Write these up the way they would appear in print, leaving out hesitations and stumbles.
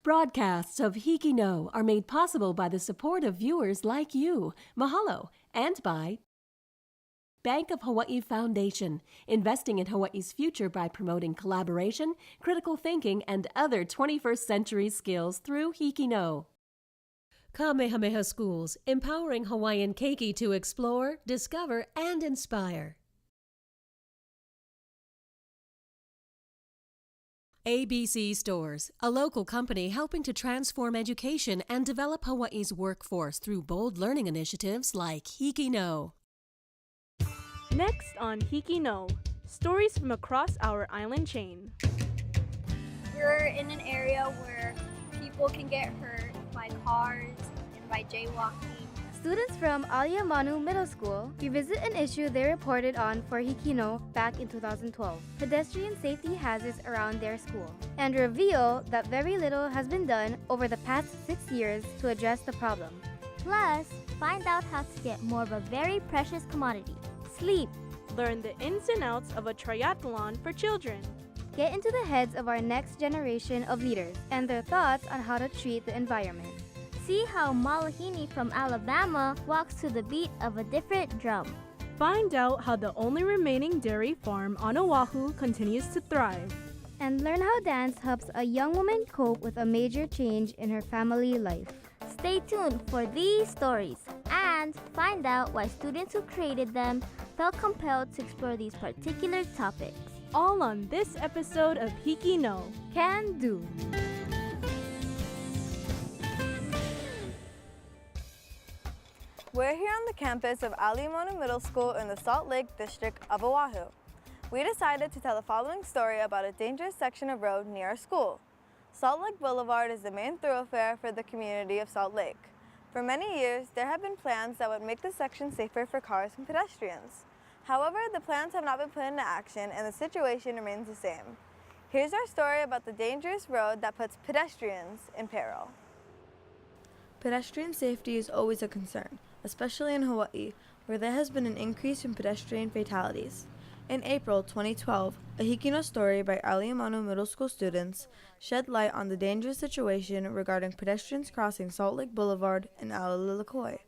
Broadcasts of HIKI NŌ are made possible by the support of viewers like you. Mahalo. And by Bank of Hawaii Foundation, investing in Hawaii's future by promoting collaboration, critical thinking, and other 21st century skills through HIKI NŌ. Kamehameha Schools, empowering Hawaiian keiki to explore, discover, and inspire. ABC Stores, a local company helping to transform education and develop Hawaii's workforce through bold learning initiatives like HIKI NŌ. Next on HIKI NŌ, stories from across our island chain. We're in an area where people can get hurt by cars and by jaywalking. Students from Āliamanu Middle School revisit an issue they reported on for HIKI NŌ back in 2012, pedestrian safety hazards around their school, and reveal that very little has been done over the past 6 years to address the problem. Plus, find out how to get more of a very precious commodity, sleep. Learn the ins and outs of a triathlon for children. Get into the heads of our next generation of leaders and their thoughts on how to treat the environment. See how Malahini from Alabama walks to the beat of a different drum. Find out how the only remaining dairy farm on Oahu continues to thrive. And learn how dance helps a young woman cope with a major change in her family life. Stay tuned for these stories and find out why students who created them felt compelled to explore these particular topics. All on this episode of HIKI NŌ. Can do. We're here on the campus of Āliamanu Middle School in the Salt Lake District of Oahu. We decided to tell the following story about a dangerous section of road near our school. Salt Lake Boulevard is the main thoroughfare for the community of Salt Lake. For many years, there have been plans that would make the section safer for cars and pedestrians. However, the plans have not been put into action and the situation remains the same. Here's our story about the dangerous road that puts pedestrians in peril. Pedestrian safety is always a concern, especially in Hawaii, where there has been an increase in pedestrian fatalities. In April 2012, a HIKI NŌ story by Āliamanu Middle School students shed light on the dangerous situation regarding pedestrians crossing Salt Lake Boulevard in Aliamanu.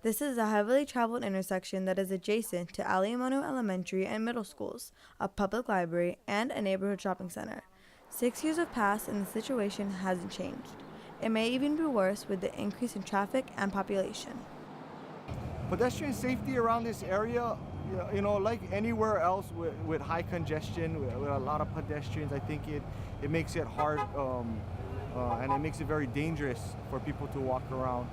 This is a heavily traveled intersection that is adjacent to Āliamanu Elementary and Middle Schools, a public library, and a neighborhood shopping center. 6 years have passed and the situation hasn't changed. It may even be worse with the increase in traffic and population. Pedestrian safety around this area, like anywhere else with high congestion, with a lot of pedestrians, I think it makes it hard and it makes it very dangerous for people to walk around.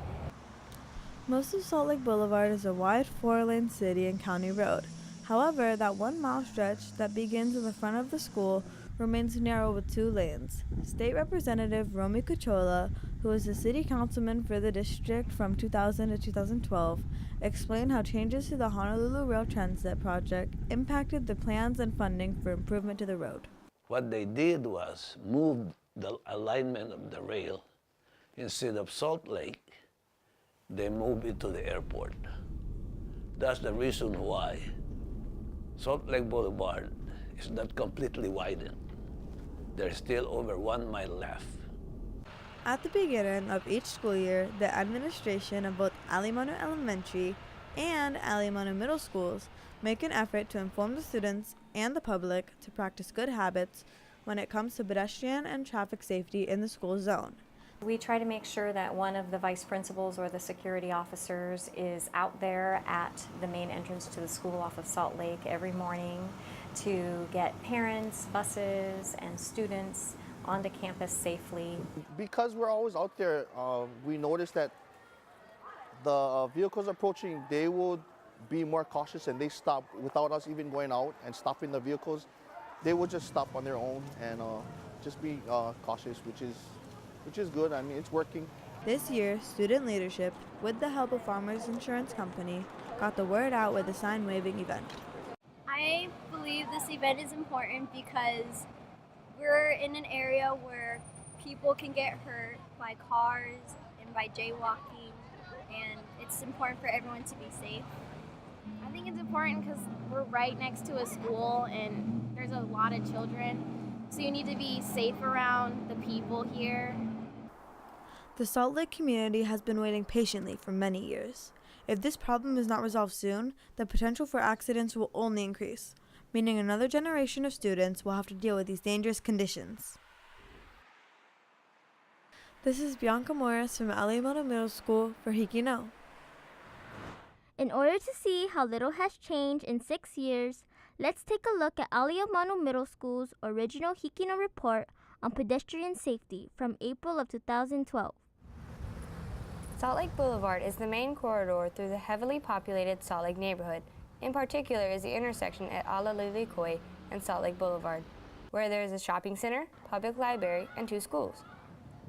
Most of Salt Lake Boulevard is a wide 4-lane city and county road. However, that 1-mile stretch that begins in the front of the school remains narrow with 2 lanes. State Representative Romy Kuchola, who was the city councilman for the district from 2000 to 2012, explained how changes to the Honolulu Rail Transit project impacted the plans and funding for improvement to the road. What they did was move the alignment of the rail. Instead of Salt Lake, they moved it to the airport. That's the reason why Salt Lake Boulevard is not completely widened. There's still over 1 mile left. At the beginning of each school year, the administration of both Āliamanu Elementary and Āliamanu Middle Schools make an effort to inform the students and the public to practice good habits when it comes to pedestrian and traffic safety in the school zone. We try to make sure that one of the vice principals or the security officers is out there at the main entrance to the school off of Salt Lake every morning to get parents, buses, and students onto campus safely. Because we're always out there, we notice that the vehicles approaching, they will be more cautious and they stop without us even going out and stopping the vehicles. They will just stop on their own and just be cautious, which is good. I mean, it's working. This year, student leadership, with the help of Farmers Insurance Company, got the word out with a sign-waving event. I believe this event is important because we're in an area where people can get hurt by cars and by jaywalking, and it's important for everyone to be safe. I think it's important because we're right next to a school and there's a lot of children, so you need to be safe around the people here The Salt Lake community has been waiting patiently for many years. If this problem is not resolved soon, the potential for accidents will only increase, meaning another generation of students will have to deal with these dangerous conditions. This is Bianca Morris from Āliamanu Middle School for HIKI NŌ. In order to see how little has changed in 6 years, let's take a look at Āliamanu Middle School's original HIKI NŌ report on pedestrian safety from April of 2012. Salt Lake Boulevard is the main corridor through the heavily populated Salt Lake neighborhood. In particular is the intersection at Āliamanu and Salt Lake Boulevard, where there is a shopping center, public library, and 2 schools.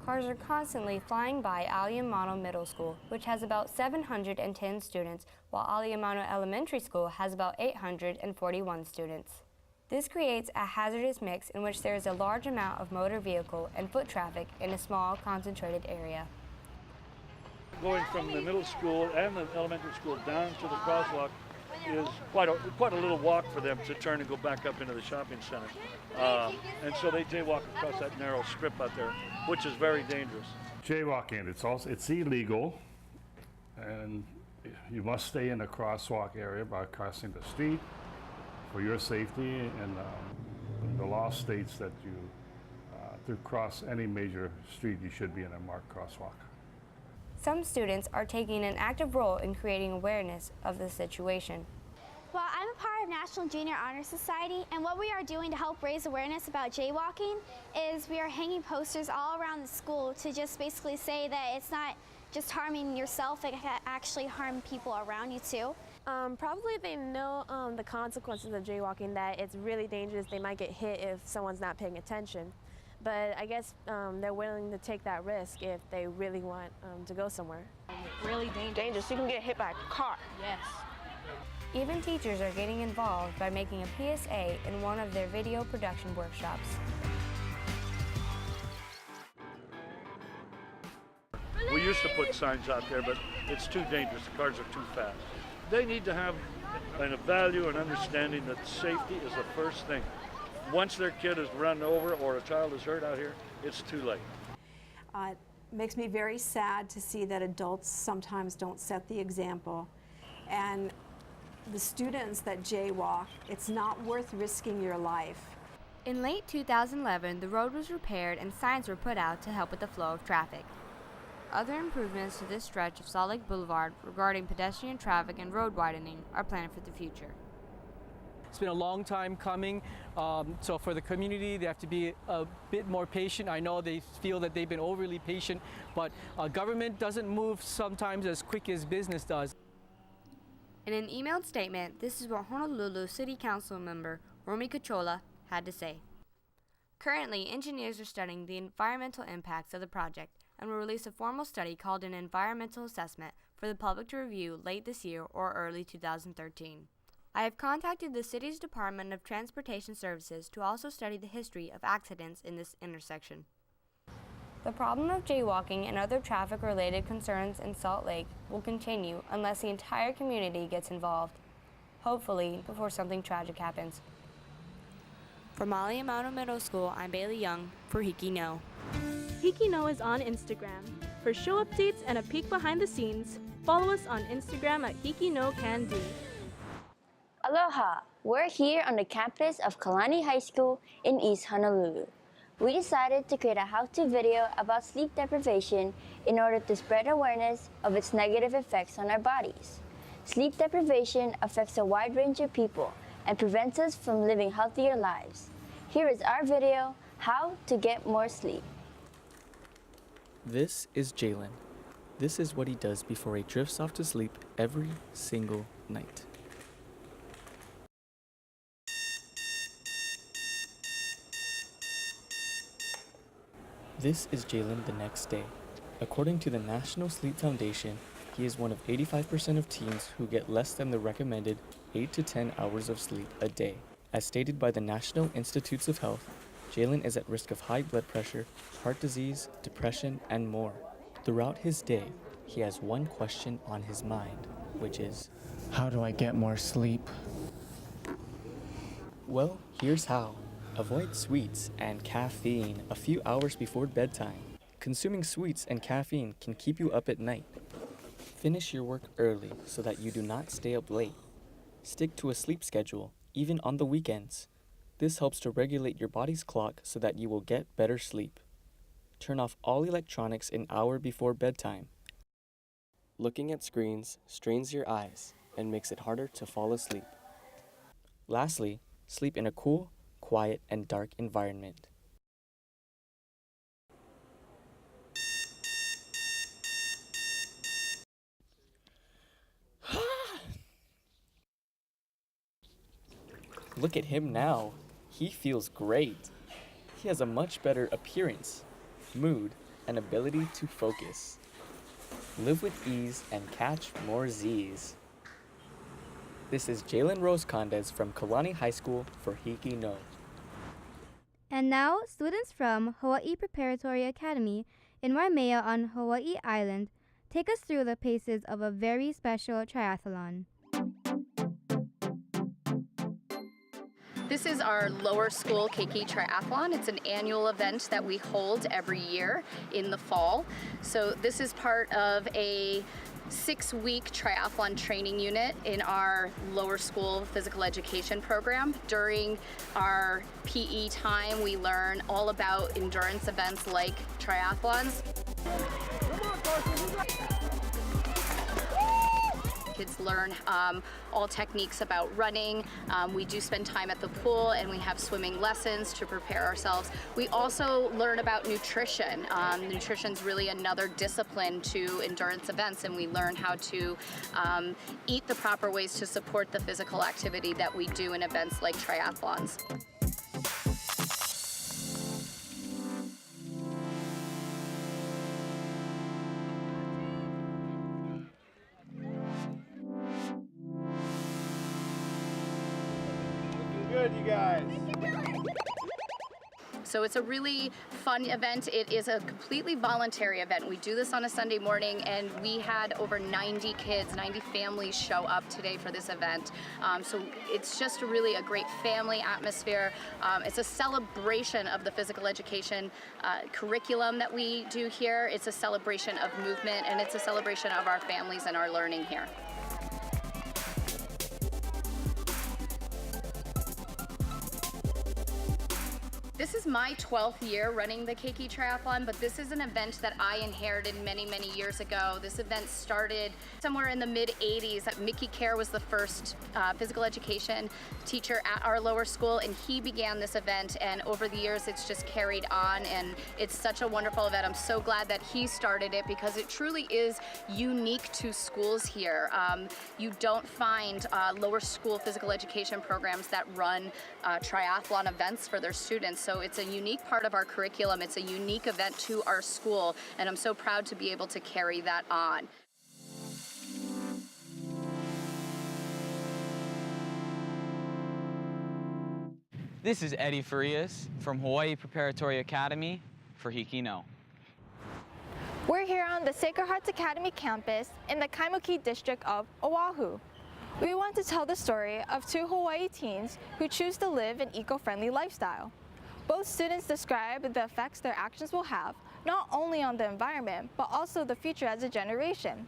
Cars are constantly flying by Āliamanu Middle School, which has about 710 students, while Āliamanu Elementary School has about 841 students. This creates a hazardous mix in which there is a large amount of motor vehicle and foot traffic in a small, concentrated area. Going from the middle school and the elementary school down to the crosswalk is quite a little walk for them to turn and go back up into the shopping center. And so they jaywalk across that narrow strip out there, which is very dangerous. Jaywalking, it's illegal, and you must stay in the crosswalk area by crossing the street for your safety, and the law states that you, to cross any major street, you should be in a marked crosswalk. Some students are taking an active role in creating awareness of the situation. Well, I'm a part of National Junior Honor Society, and what we are doing to help raise awareness about jaywalking is we are hanging posters all around the school to just basically say that it's not just harming yourself, it can actually harm people around you too. Probably they know the consequences of jaywalking, that it's really dangerous. They might get hit if someone's not paying attention. But I guess they're willing to take that risk if they really want to go somewhere. Really dangerous. You can get hit by a car. Yes. Even teachers are getting involved by making a PSA in one of their video production workshops. We used to put signs out there, but it's too dangerous. The cars are too fast. They need to have a value and understanding that safety is the first thing. Once their kid is run over or a child is hurt out here, it's too late. It makes me very sad to see that adults sometimes don't set the example. And the students that jaywalk, it's not worth risking your life. In late 2011, the road was repaired and signs were put out to help with the flow of traffic. Other improvements to this stretch of Salt Lake Boulevard regarding pedestrian traffic and road widening are planned for the future. It's been a long time coming, so for the community, they have to be a bit more patient. I know they feel that they've been overly patient, but government doesn't move sometimes as quick as business does. In an emailed statement, this is what Honolulu City Council member Romy Cachola had to say. Currently, engineers are studying the environmental impacts of the project and will release a formal study called an environmental assessment for the public to review late this year or early 2013. I have contacted the city's Department of Transportation Services to also study the history of accidents in this intersection. The problem of jaywalking and other traffic-related concerns in Salt Lake will continue unless the entire community gets involved, hopefully before something tragic happens. From Āliamanu Middle School, I'm Bailey Young for HIKI NŌ. HIKI NŌ is on Instagram. For show updates and a peek behind the scenes, follow us on Instagram at HIKI NŌ Can Do. Aloha! We're here on the campus of Kalani High School in East Honolulu. We decided to create a how-to video about sleep deprivation in order to spread awareness of its negative effects on our bodies. Sleep deprivation affects a wide range of people and prevents us from living healthier lives. Here is our video, How to Get More Sleep. This is Jalen. This is what he does before he drifts off to sleep every single night. This is Jalen the next day. According to the National Sleep Foundation, he is one of 85% of teens who get less than the recommended 8 to 10 hours of sleep a day. As stated by the National Institutes of Health, Jalen is at risk of high blood pressure, heart disease, depression, and more. Throughout his day, he has one question on his mind, which is, how do I get more sleep? Well, here's how. Avoid sweets and caffeine a few hours before bedtime. Consuming sweets and caffeine can keep you up at night. Finish your work early so that you do not stay up late. Stick to a sleep schedule, even on the weekends. This helps to regulate your body's clock so that you will get better sleep. Turn off all electronics an hour before bedtime. Looking at screens strains your eyes and makes it harder to fall asleep. Lastly, sleep in a cool, quiet, and dark environment. Look at him now. He feels great. He has a much better appearance, mood, and ability to focus. Live with ease and catch more Z's. This is Jalen Rose Condes from Kalani High School for HIKI NŌ. And now, students from Hawaii Preparatory Academy in Waimea on Hawaii Island take us through the paces of a very special triathlon. This is our lower school keiki triathlon. It's an annual event that we hold every year in the fall. So this is part of a 6-week triathlon training unit in our lower school physical education program. During our PE time, we learn all about endurance events like triathlons. Kids learn all techniques about running. We do spend time at the pool and we have swimming lessons to prepare ourselves. We also learn about nutrition. Nutrition's really another discipline to endurance events, and we learn how to eat the proper ways to support the physical activity that we do in events like triathlons. Good, you guys. So it's a really fun event. It is a completely voluntary event. We do this on a Sunday morning, and we had over 90 kids, 90 families show up today for this event. So it's just really a great family atmosphere. It's a celebration of the physical education curriculum that we do here. It's a celebration of movement, and it's a celebration of our families and our learning here. This is my 12th year running the Keiki Triathlon, but this is an event that I inherited many, many years ago. This event started somewhere in the mid-'80s. Mickey Kerr was the first physical education teacher at our lower school, and he began this event, and over the years it's just carried on, and it's such a wonderful event. I'm so glad that he started it because it truly is unique to schools here. You don't find lower school physical education programs that run triathlon events for their students. So it's a unique part of our curriculum. It's a unique event to our school, and I'm so proud to be able to carry that on. This is Eddie Farias from Hawaii Preparatory Academy for HIKI NŌ. We're here on the Sacred Hearts Academy campus in the Kaimuki district of Oahu. We want to tell the story of 2 Hawaii teens who choose to live an eco-friendly lifestyle. Both students describe the effects their actions will have, not only on the environment, but also the future as a generation.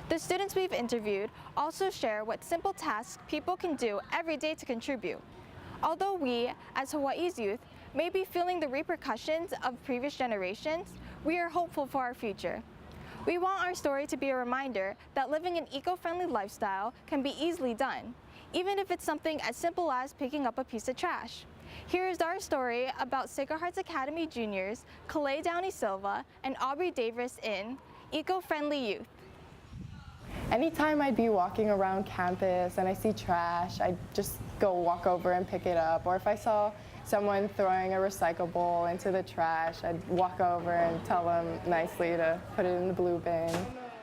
The students we've interviewed also share what simple tasks people can do every day to contribute. Although we, as Hawaii's youth, may be feeling the repercussions of previous generations, we are hopeful for our future. We want our story to be a reminder that living an eco-friendly lifestyle can be easily done, even if it's something as simple as picking up a piece of trash. Here is our story about Sacred Hearts Academy juniors Kalei Downey Silva and Aubrey Davis in Eco-Friendly Youth. Anytime I'd be walking around campus and I see trash, I'd just go walk over and pick it up. Or if I saw someone throwing a recyclable into the trash, I'd walk over and tell them nicely to put it in the blue bin.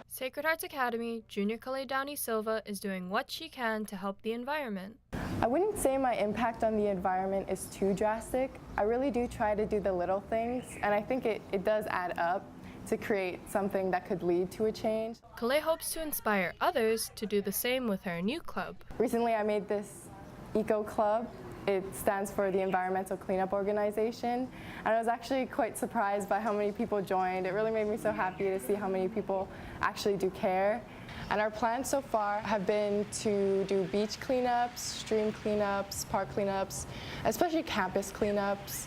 Sacred Hearts Academy junior Kalei Downey Silva is doing what she can to help the environment. I wouldn't say my impact on the environment is too drastic. I really do try to do the little things, and I think it does add up to create something that could lead to a change. Kalei hopes to inspire others to do the same with her new club. Recently I made this eco club, It stands for the Environmental Cleanup Organization, and I was actually quite surprised by how many people joined. It really made me so happy to see how many people actually do care. And our plans so far have been to do beach cleanups, stream cleanups, park cleanups, especially campus cleanups.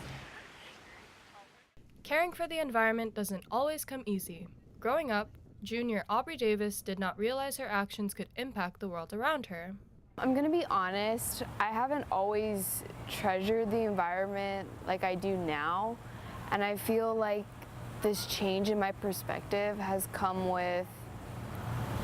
Caring for the environment doesn't always come easy. Growing up, junior Aubrey Davis did not realize her actions could impact the world around her. I'm gonna be honest, I haven't always treasured the environment like I do now, and I feel like this change in my perspective has come with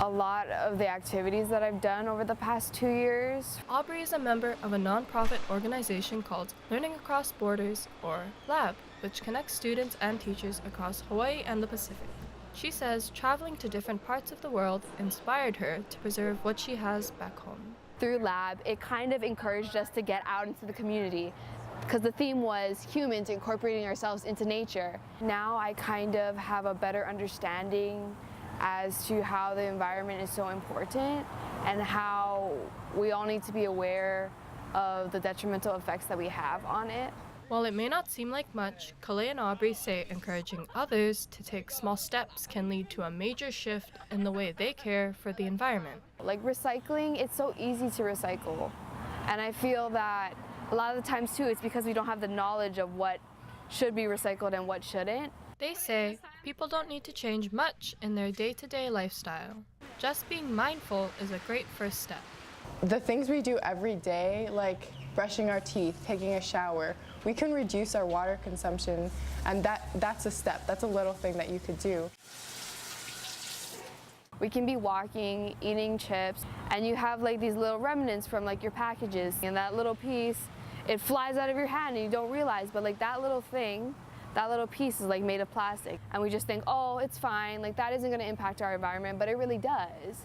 a lot of the activities that I've done over the past 2 years. Aubrey is a member of a nonprofit organization called Learning Across Borders, or LAB, which connects students and teachers across Hawaii and the Pacific. She says traveling to different parts of the world inspired her to preserve what she has back home. Through LAB, it kind of encouraged us to get out into the community because the theme was humans incorporating ourselves into nature. Now I kind of have a better understanding as to how the environment is so important and how we all need to be aware of the detrimental effects that we have on it. While it may not seem like much, Kalei and Aubrey say encouraging others to take small steps can lead to a major shift in the way they care for the environment. Like recycling, it's so easy to recycle. And I feel that a lot of the times too, it's because we don't have the knowledge of what should be recycled and what shouldn't. They say people don't need to change much in their day-to-day lifestyle. Just being mindful is a great first step. The things we do every day, like brushing our teeth, taking a shower, we can reduce our water consumption, and that's a step. That's a little thing that you could do. We can be walking, eating chips, and you have like these little remnants from like your packages, and that little piece, it flies out of your hand and you don't realize, but like that little thing, that little piece is like made of plastic, and we just think, oh, it's fine, like that isn't going to impact our environment, but it really does.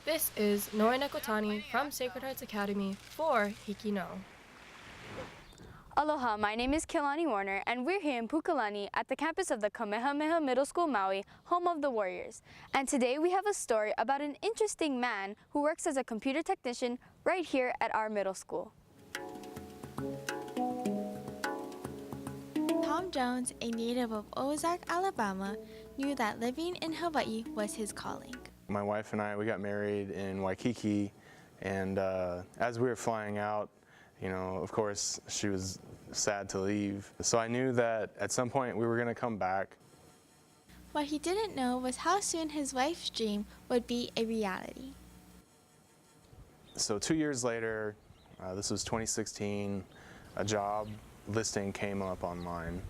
This is Noe Nekotani from Sacred Hearts Academy for HIKI NŌ. Aloha, my name is Kehlani Warner, and we're here in Pukalani at the campus of the Kamehameha Middle School Maui, home of the Warriors. And today we have a story about an interesting man who works as a computer technician right here at our middle school. Tom Jones, a native of Ozark, Alabama, knew that living in Hawaii was his calling. My wife and I, we got married in Waikiki, and as we were flying out, you know, of course, she was sad to leave. So I knew that at some point we were going to come back. What he didn't know was how soon his wife's dream would be a reality. So 2 years later, this was 2016, a job listing came up online,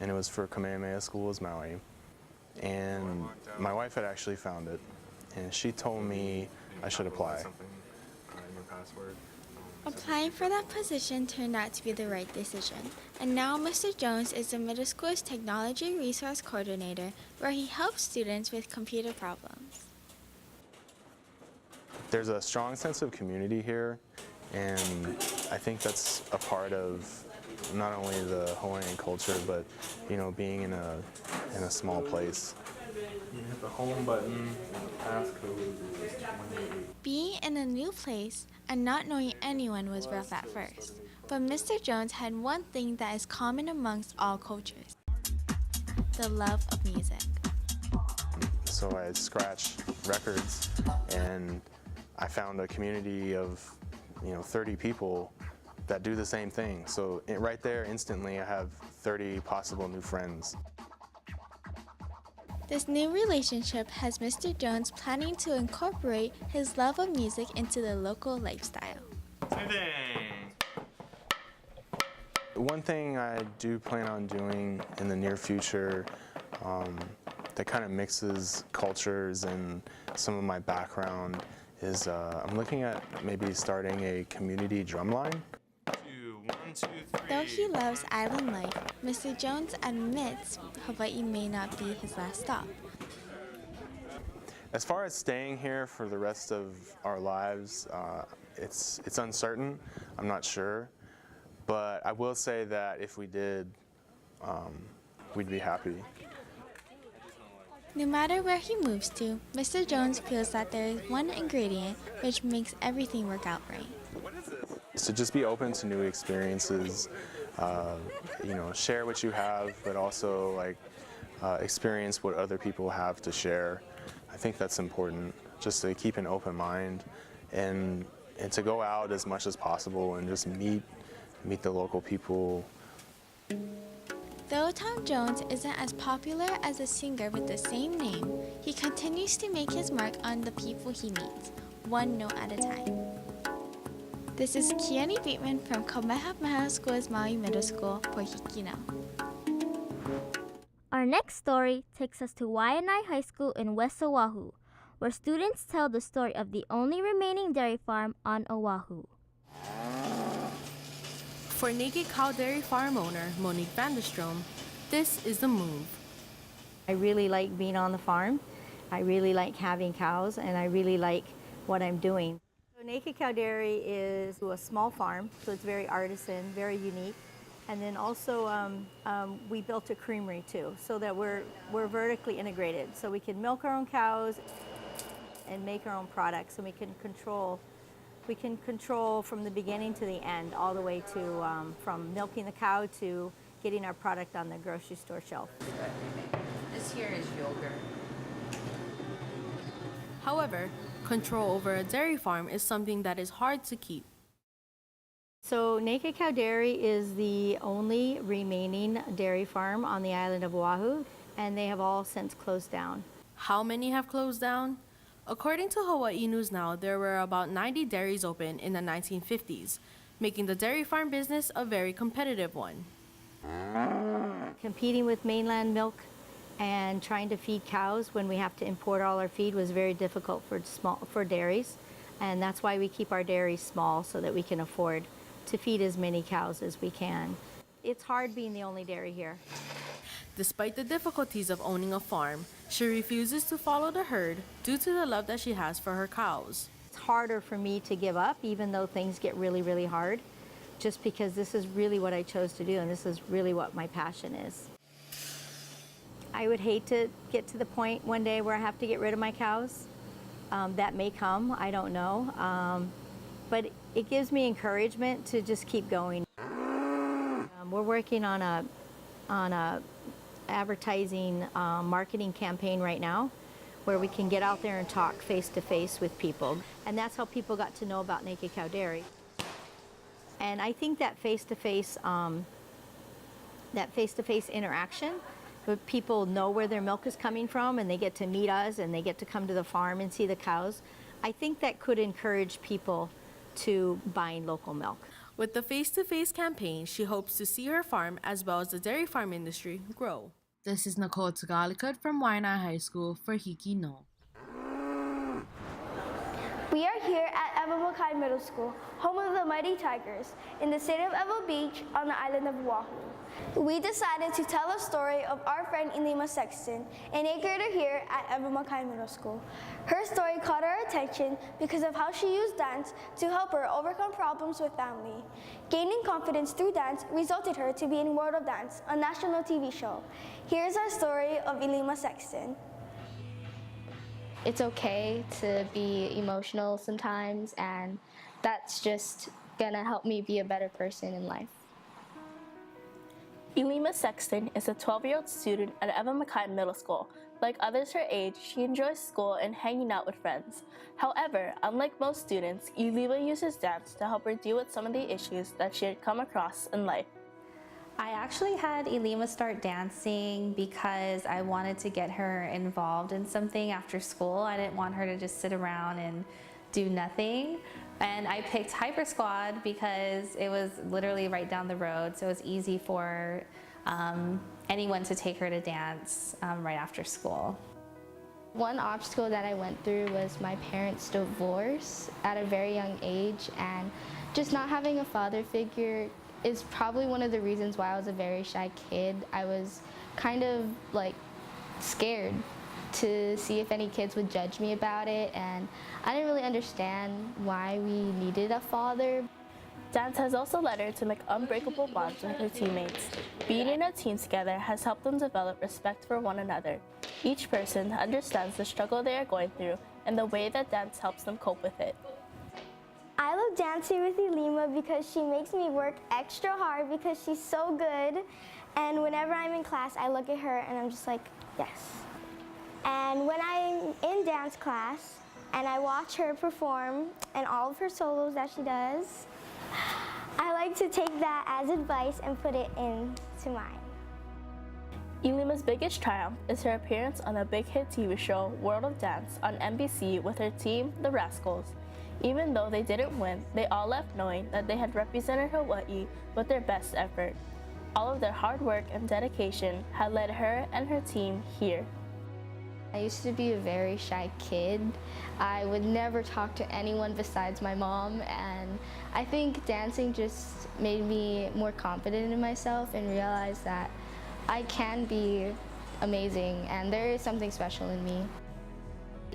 and it was for Kamehameha Schools Maui. And my wife had actually found it, and she told me I should apply. Applying for that position turned out to be the right decision, and now Mr. Jones is the middle school's technology resource coordinator, where he helps students with computer problems. There's a strong sense of community here, and I think that's a part of not only the Hawaiian culture, but you know, being in a small place. You hit the home button, and the passcode is 28. Being in a new place and not knowing anyone was rough at first, but Mr. Jones had one thing that is common amongst all cultures: the love of music. So I scratched records, and I found a community of 30 people that do the same thing. So right there, instantly, I have 30 possible new friends. This new relationship has Mr. Jones planning to incorporate his love of music into the local lifestyle. One thing I do plan on doing in the near future that kind of mixes cultures and some of my background is I'm looking at maybe starting a community drumline. Though he loves island life, Mr. Jones admits Hawaii may not be his last stop. As far as staying here for the rest of our lives, it's uncertain. I'm not sure. But I will say that if we did, we'd be happy. No matter where he moves to, Mr. Jones feels that there is one ingredient which makes everything work out right. What is this? So just be open to new experiences, you know, share what you have, but also like experience what other people have to share. I think that's important, just to keep an open mind and to go out as much as possible and just meet the local people. Though Tom Jones isn't as popular as a singer with the same name, he continues to make his mark on the people he meets, one note at a time. This is Kiani Bateman from Kamehameha School's Maui Middle School for HIKI NŌ. Our next story takes us to Waianae High School in West Oahu, where students tell the story of the only remaining dairy farm on Oahu. For Naked Cow Dairy Farm owner Monique Vanderstrom, this is the move. I really like being on the farm. I really like having cows, and I really like what I'm doing. So Naked Cow Dairy is a small farm, so it's very artisan, very unique. And then also we built a creamery too, so that we're vertically integrated. So we can milk our own cows and make our own products, and we can control from the beginning to the end, all the way to from milking the cow to getting our product on the grocery store shelf. This here is yogurt. However, control over a dairy farm is something that is hard to keep. So Naked Cow Dairy is the only remaining dairy farm on the island of Oahu, and they have all since closed down. How many have closed down? According to Hawaii News Now, there were about 90 dairies open in the 1950s, making the dairy farm business a very competitive one. Competing with mainland milk and trying to feed cows when we have to import all our feed was very difficult for dairies, and that's why we keep our dairies small, so that we can afford to feed as many cows as we can. It's hard being the only dairy here. Despite the difficulties of owning a farm, she refuses to follow the herd due to the love that she has for her cows. It's harder for me to give up, even though things get really, really hard, just because this is really what I chose to do, and this is really what my passion is. I would hate to get to the point one day where I have to get rid of my cows. That may come, I don't know. But it gives me encouragement to just keep going. We're working on a advertising marketing campaign right now, where we can get out there and talk face to face with people, and that's how people got to know about Naked Cow Dairy. And I think that face to face interaction, where people know where their milk is coming from, and they get to meet us, and they get to come to the farm and see the cows, I think that could encourage people to buying local milk. With the face-to-face campaign, she hopes to see her farm, as well as the dairy farm industry, grow. This is Nicole Tagalikut from Waianae High School for HIKI NŌ. We are here at Makai Middle School, home of the Mighty Tigers, in the state of Ewa Beach on the island of Oahu. We decided to tell a story of our friend Āliamanu Sexton, an 8th grader here at Makai Middle School. Her story caught our attention because of how she used dance to help her overcome problems with family. Gaining confidence through dance resulted her to be in World of Dance, a national TV show. Here's our story of Āliamanu Sexton. It's okay to be emotional sometimes, and that's just gonna help me be a better person in life. Āliamanu Sexton is a 12-year-old student at Makai Middle School. Like others her age, she enjoys school and hanging out with friends. However, unlike most students, Āliamanu uses dance to help her deal with some of the issues that she had come across in life. I actually had Āliamanu start dancing because I wanted to get her involved in something after school. I didn't want her to just sit around and do nothing. And I picked Hyper Squad because it was literally right down the road, so it was easy for anyone to take her to dance right after school. One obstacle that I went through was my parents' divorce at a very young age, and just not having a father figure is probably one of the reasons why I was a very shy kid. I was kind of like scared to see if any kids would judge me about it, and I didn't really understand why we needed a father. Dance has also led her to make unbreakable bonds with her teammates. Being in a team together has helped them develop respect for one another. Each person understands the struggle they are going through and the way that dance helps them cope with it. I love love dancing with Ālima because she makes me work extra hard because she's so good. And whenever I'm in class, I look at her and I'm just like, yes. And when I'm in dance class and I watch her perform and all of her solos that she does, I like to take that as advice and put it into mine. Ālima's biggest triumph is her appearance on the big hit TV show World of Dance on NBC with her team, the Rascals. Even though they didn't win, they all left knowing that they had represented Hawaii with their best effort. All of their hard work and dedication had led her and her team here. I used to be a very shy kid. I would never talk to anyone besides my mom, and I think dancing just made me more confident in myself and realize that I can be amazing and there is something special in me.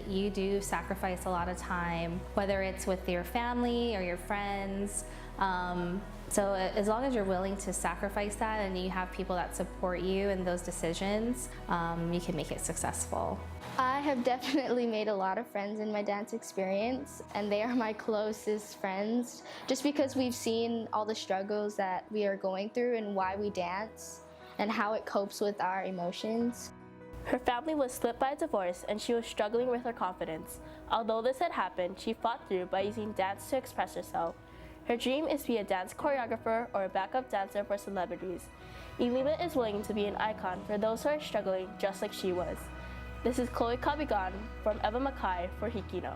You do sacrifice a lot of time, whether it's with your family or your friends. So as long as you're willing to sacrifice that and you have people that support you in those decisions, you can make it successful. I have definitely made a lot of friends in my dance experience, and they are my closest friends just because we've seen all the struggles that we are going through and why we dance and how it copes with our emotions. Her family was split by a divorce and she was struggling with her confidence. Although this had happened, she fought through by using dance to express herself. Her dream is to be a dance choreographer or a backup dancer for celebrities. Ālima is willing to be an icon for those who are struggling just like she was. This is Chloe Kabigan from Eva Makai for HIKI NŌ.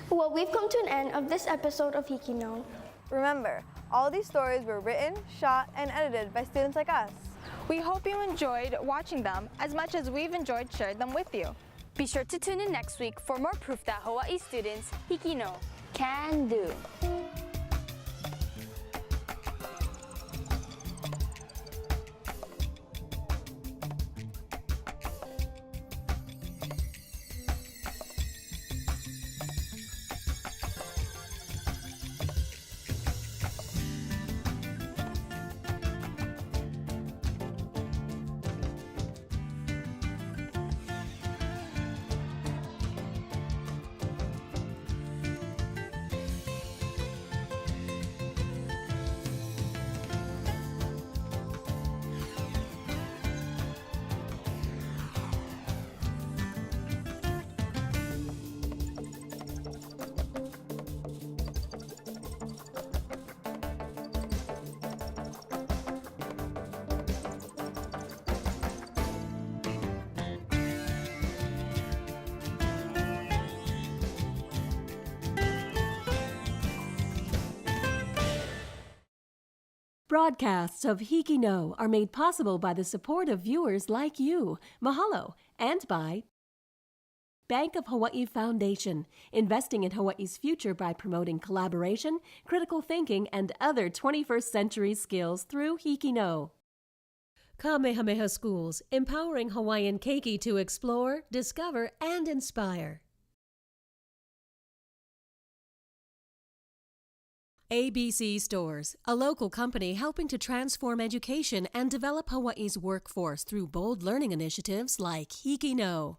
Well, we've come to an end of this episode of HIKI NŌ. Remember, all these stories were written, shot, and edited by students like us. We hope you enjoyed watching them as much as we've enjoyed sharing them with you. Be sure to tune in next week for more proof that Hawaii students HIKI NŌ Can do. Broadcasts of HIKI NŌ are made possible by the support of viewers like you. Mahalo. And by Bank of Hawaii Foundation, investing in Hawaii's future by promoting collaboration, critical thinking, and other 21st century skills through HIKI NŌ. Kamehameha Schools, empowering Hawaiian keiki to explore, discover, and inspire. ABC Stores, a local company helping to transform education and develop Hawaii's workforce through bold learning initiatives like HIKI NŌ.